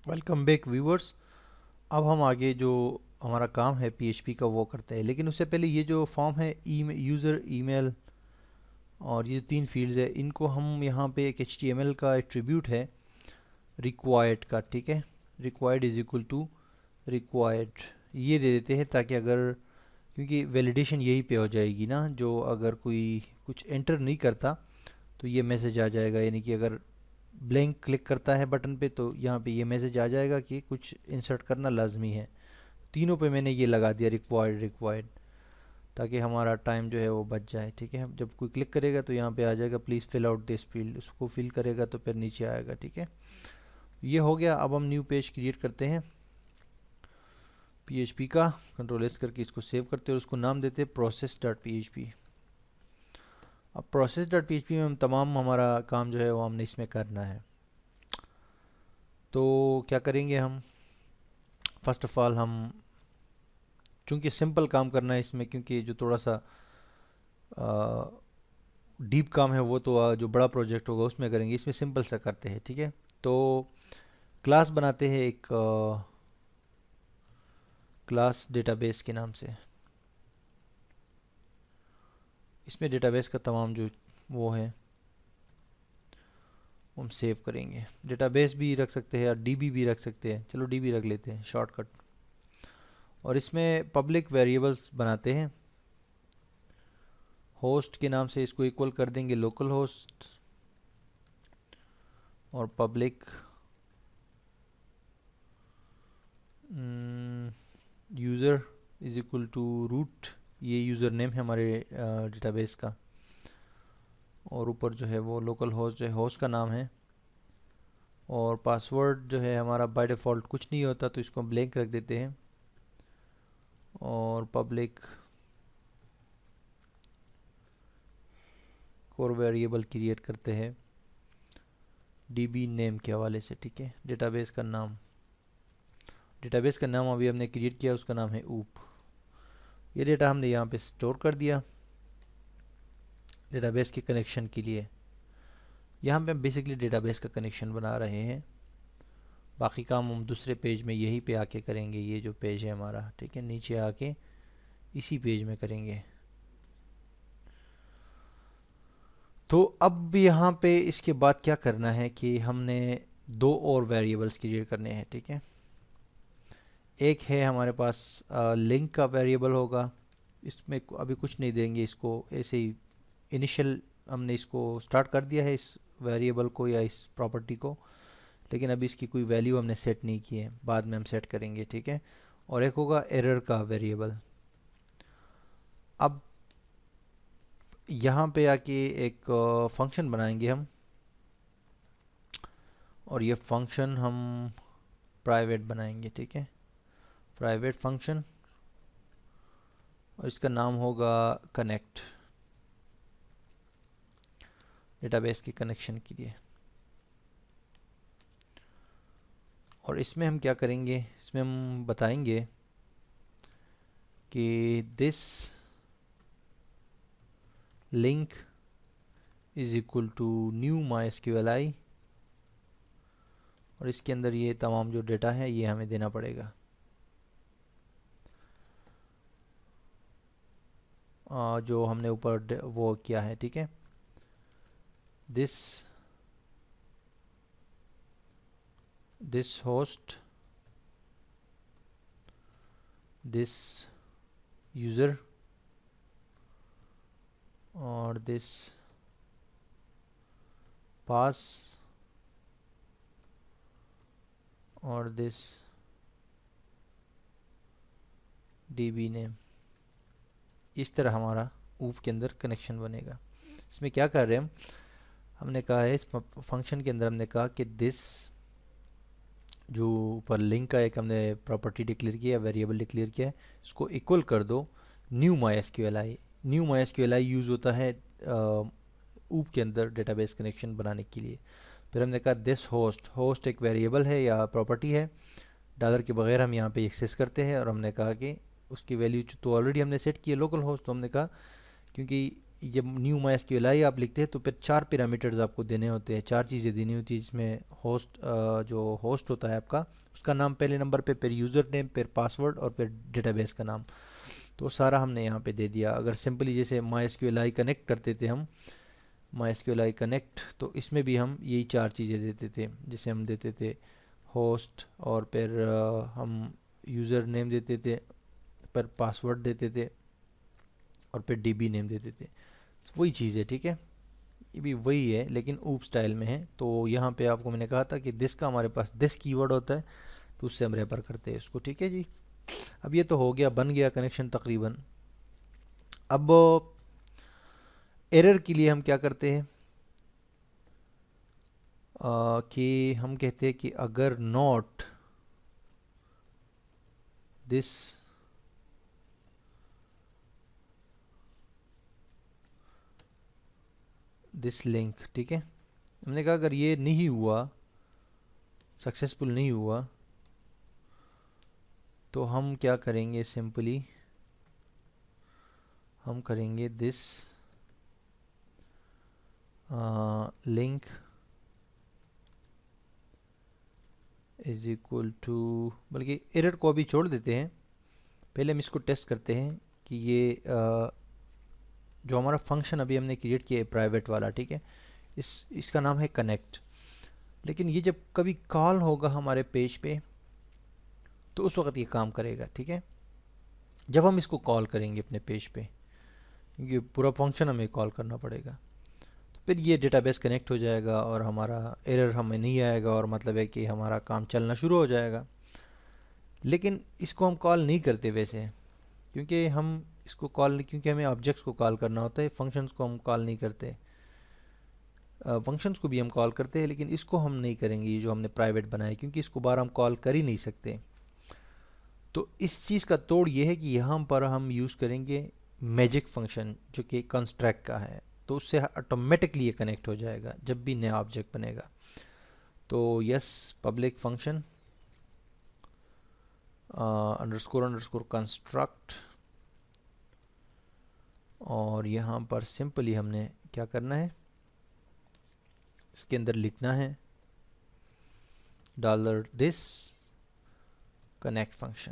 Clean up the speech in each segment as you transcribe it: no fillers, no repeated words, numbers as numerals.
Welcome back viewers. अब हम आगे जो हमारा काम है पीएचपी का वो करते हैं, लेकिन उससे पहले ये जो फॉर्म है यूज़र ईमेल और ये तीन फील्ड्स है, इनको हम यहाँ पे एक एचटीएमएल का एट्रीब्यूट है रिक्वायर्ड का, ठीक है। Required is equal to required ये दे देते हैं ताकि अगर, क्योंकि वैलिडेशन यही पे हो जाएगी ना, जो अगर कोई कुछ एंटर नहीं करता तो ये मैसेज आ जाएगा, यानी कि अगर ब्लैंक क्लिक करता है बटन पे तो यहाँ पे ये मैसेज आ जाएगा कि कुछ इंसर्ट करना लाजमी है। तीनों पे मैंने ये लगा दिया रिक्वायर्ड रिक्वायर्ड, ताकि हमारा टाइम जो है वो बच जाए, ठीक है। जब कोई क्लिक करेगा तो यहाँ पे आ जाएगा please fill out this field, उसको फिल करेगा तो फिर नीचे आएगा, ठीक है। ये हो गया। अब हम न्यू पेज क्रिएट करते हैं पीएचपी का, कंट्रोल एस करके इसको सेव करते हैं और उसको नाम देते हैं प्रोसेस डॉट पी। अब प्रोसेस डॉट पी में हम तमाम हमारा काम जो है वो हमने इसमें करना है। तो क्या करेंगे हम, फर्स्ट ऑफ ऑल हम, चूंकि सिंपल काम करना है इसमें, क्योंकि जो थोड़ा सा डीप काम है वो तो जो बड़ा प्रोजेक्ट होगा उसमें करेंगे, इसमें सिंपल सा करते हैं, ठीक है। तो क्लास बनाते हैं एक क्लास डेटाबेस के नाम से। इसमें डेटाबेस का तमाम जो वो है वो हम सेव करेंगे। डेटाबेस भी रख सकते हैं और डीबी भी रख सकते हैं, चलो डीबी रख लेते हैं शॉर्टकट। और इसमें पब्लिक वेरिएबल्स बनाते हैं। होस्ट के नाम से इसको इक्वल कर देंगे लोकल होस्ट, और public user is equal to root, ये यूज़र नेम है हमारे डेटाबेस का। और ऊपर जो है वो लोकल होस्ट जो है होस्ट का नाम है। और पासवर्ड जो है हमारा बाय डिफ़ॉल्ट कुछ नहीं होता तो इसको हम ब्लैंक रख देते हैं। और पब्लिक कोर वेरिएबल क्रिएट करते हैं डीबी नेम के हवाले से, ठीक है। डेटाबेस का नाम अभी हमने क्रिएट किया, उसका नाम है ऊप। ये डेटा हमने यहाँ पे स्टोर कर दिया डेटाबेस के कनेक्शन के लिए। यहाँ पे हम बेसिकली डेटाबेस का कनेक्शन बना रहे हैं, बाकी काम हम दूसरे पेज में यहीं पे आके करेंगे। ये जो पेज है हमारा, ठीक है, नीचे आके इसी पेज में करेंगे। तो अब यहाँ पे इसके बाद क्या करना है कि हमने दो और वेरिएबल्स क्रिएट करने हैं, ठीक है। एक है हमारे पास लिंक का वेरिएबल होगा, इसमें अभी कुछ नहीं देंगे, इसको ऐसे ही इनिशियल हमने इसको स्टार्ट कर दिया है इस वेरिएबल को या इस प्रॉपर्टी को, लेकिन अभी इसकी कोई वैल्यू हमने सेट नहीं की है, बाद में हम सेट करेंगे, ठीक है। और एक होगा एरर का वेरिएबल। अब यहाँ पे आके एक फंक्शन बनाएंगे हम, और ये फंक्शन हम प्राइवेट बनाएंगे, ठीक है, प्राइवेट फंक्शन। और इसका नाम होगा कनेक्ट, डेटाबेस के कनेक्शन के लिए। और इसमें हम क्या करेंगे, इसमें हम बताएंगे कि this link is equal to new MySQLi, और इसके अंदर ये तमाम जो डेटा है ये हमें देना पड़ेगा। जो हमने ऊपर वो किया है, ठीक है। दिस होस्ट, दिस यूज़र, और दिस पास, और दिस डीबी नेम। इस तरह हमारा ऊप के अंदर कनेक्शन बनेगा। इसमें क्या कर रहे हैं हम, हमने कहा है इस फंक्शन के अंदर हमने कहा कि दिस जो ऊपर लिंक का एक हमने प्रॉपर्टी डिक्लेयर किया, वेरिएबल डिक्लेयर किया है, इसको इक्वल कर दो new MySQLi। New MySQLi use होता है ऊप के अंदर डेटाबेस कनेक्शन बनाने के लिए। फिर हमने कहा दिस होस्ट, होस्ट एक वेरिएबल है या प्रॉपर्टी है, डॉलर के बगैर हम यहाँ पे एक्सेस करते हैं। और हमने कहा कि उसकी वैल्यू तो ऑलरेडी हमने सेट की है लोकल होस्ट, तो हमने कहा क्योंकि जब न्यू MySQLi आप लिखते हैं तो फिर 4 पैरामीटर्स आपको देने होते हैं, 4 चीज़ें देनी होती है, जिसमें होस्ट जो होस्ट होता है आपका, उसका नाम पहले नंबर पे, फिर यूज़र नेम, फिर पासवर्ड और फिर डेटाबेस का नाम। तो सारा हमने यहाँ पे दे दिया। अगर सिंपली जैसे MySQLi कनेक्ट करते थे हम, MySQLi कनेक्ट, तो इसमें भी हम यही 4 चीज़ें देते थे, जैसे हम देते थे होस्ट, और फिर हम यूज़र नेम देते थे, फिर पासवर्ड देते थे, और फिर DB नेम देते थे। वही चीज़ है, ठीक है, ये भी वही है लेकिन ऊप स्टाइल में है। तो यहाँ पे आपको मैंने कहा था कि दिस का हमारे पास दिस कीवर्ड होता है, तो उससे हम रेफर करते हैं इसको, ठीक है जी। अब ये तो हो गया, बन गया कनेक्शन तकरीबन। अब एरर के लिए हम क्या करते हैं कि हम कहते हैं कि अगर नॉट दिस दिस लिंक, ठीक है, हमने कहा अगर ये नहीं हुआ, सक्सेसफुल नहीं हुआ, तो हम क्या करेंगे, सिंपली हम करेंगे this link is equal to, बल्कि एरर को अभी छोड़ देते हैं, पहले हम इसको टेस्ट करते हैं कि ये जो हमारा फंक्शन अभी हमने क्रिएट किया है प्राइवेट वाला, ठीक है, इसका नाम है कनेक्ट, लेकिन ये जब कभी कॉल होगा हमारे पेज पे तो उस वक्त ये काम करेगा, ठीक है, जब हम इसको कॉल करेंगे अपने पेज पे, क्योंकि पूरा फंक्शन हमें कॉल करना पड़ेगा, तो फिर ये डेटाबेस कनेक्ट हो जाएगा और हमारा एरर हमें नहीं आएगा, और मतलब है कि हमारा काम चलना शुरू हो जाएगा। लेकिन इसको हम कॉल नहीं करते वैसे, क्योंकि हम इसको कॉल नहीं, क्योंकि हमें ऑब्जेक्ट्स को कॉल करना होता है, फंक्शंस को हम कॉल नहीं करते। फंक्शंस को भी हम कॉल करते हैं लेकिन इसको हम नहीं करेंगे, ये जो हमने प्राइवेट बनाया, क्योंकि इसको बार हम कॉल कर ही नहीं सकते। तो इस चीज़ का तोड़ ये है कि यहाँ पर हम यूज़ करेंगे मैजिक फंक्शन, जो कि कंस्ट्रक्ट का है, तो उससे ऑटोमेटिकली ये कनेक्ट हो जाएगा जब भी नया ऑब्जेक्ट बनेगा। तो yes, public function underscore underscore construct, और यहाँ पर सिंपली हमने क्या करना है, इसके अंदर लिखना है $this कनेक्ट फंक्शन।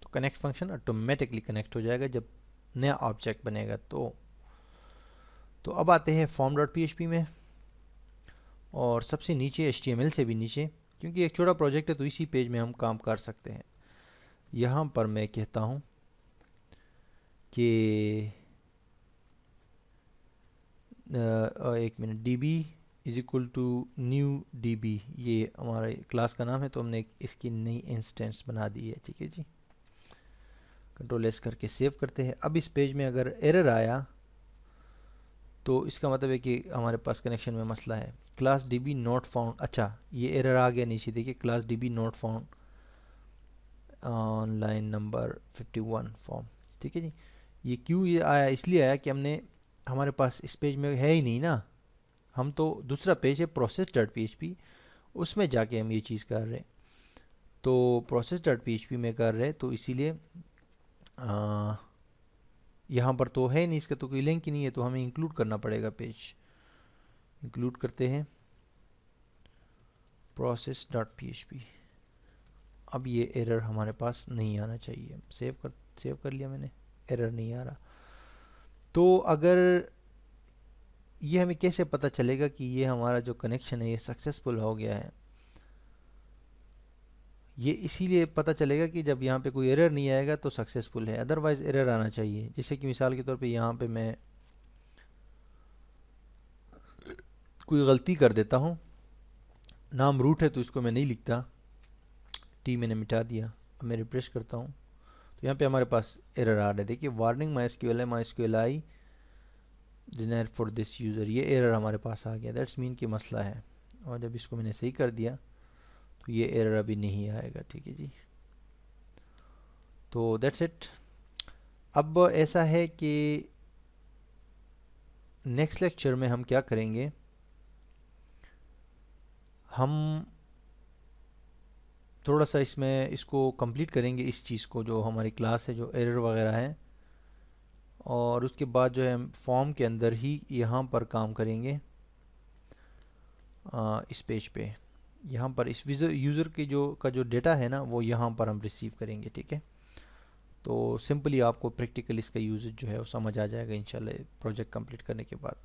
तो कनेक्ट फंक्शन ऑटोमेटिकली कनेक्ट हो जाएगा जब नया ऑब्जेक्ट बनेगा। तो अब आते हैं form.php में, और सबसे नीचे HTML से भी नीचे, क्योंकि एक छोटा प्रोजेक्ट है तो इसी पेज में हम काम कर सकते हैं। यहाँ पर मैं कहता हूँ कि एक मिनट, DB is equal to new DB, ये हमारे क्लास का नाम है, तो हमने इसकी नई इंस्टेंस बना दी है, ठीक है जी। कंट्रोल एस करके सेव करते हैं। अब इस पेज में अगर एरर आया तो इसका मतलब है कि हमारे पास कनेक्शन में मसला है। क्लास DB नॉट फाउंड, अच्छा ये एरर आ गया नीचे, देखिए class DB not found on line number 51 form, ठीक है जी। ये क्यों ये आया, इसलिए आया कि हमने, हमारे पास इस पेज में है ही नहीं ना, हम तो दूसरा पेज है process.php, उसमें जाके हम ये चीज़ कर रहे हैं। तो process.php में कर रहे हैं, तो इसीलिए यहाँ पर तो है नहीं, इसका तो कोई लिंक ही नहीं है, तो हमें इंक्लूड करना पड़ेगा पेज। इंक्लूड करते हैं process.php। अब ये एरर हमारे पास नहीं आना चाहिए, सेव कर लिया मैंने, एरर नहीं आ रहा। तो अगर ये हमें कैसे पता चलेगा कि ये हमारा जो कनेक्शन है ये सक्सेसफुल हो गया है, ये इसीलिए पता चलेगा कि जब यहाँ पे कोई एरर नहीं आएगा तो सक्सेसफुल है, अदरवाइज एरर आना चाहिए। जैसे कि मिसाल के तौर पे यहाँ पे मैं कोई गलती कर देता हूँ, नाम रूट है तो इसको मैं नहीं लिखता, टी मैंने मिटा दिया, अब मैं रिफ्रेश करता हूँ तो यहाँ पे हमारे पास एरर आ रहा है, देखिए warning MySQLi denied for this user, ये एरर हमारे पास आ गया, दैट्स मीन कि मसला है। और जब इसको मैंने सही कर दिया तो ये एरर अभी नहीं आएगा, ठीक है जी। तो दैट्स इट। अब ऐसा है कि नेक्स्ट लेक्चर में हम क्या करेंगे, हम थोड़ा सा इसमें इसको कंप्लीट करेंगे, इस चीज़ को, जो हमारी क्लास है, जो एरर वगैरह है, और उसके बाद जो है हम फॉर्म के अंदर ही यहाँ पर काम करेंगे। इस पेज पे यहाँ पर इस यूज़र के जो डेटा है ना वो यहाँ पर हम रिसीव करेंगे, ठीक है। तो सिंपली आपको प्रैक्टिकल इसका यूज़ जो है वो समझ आ जाएगा इंशाल्लाह प्रोजेक्ट कंप्लीट करने के बाद।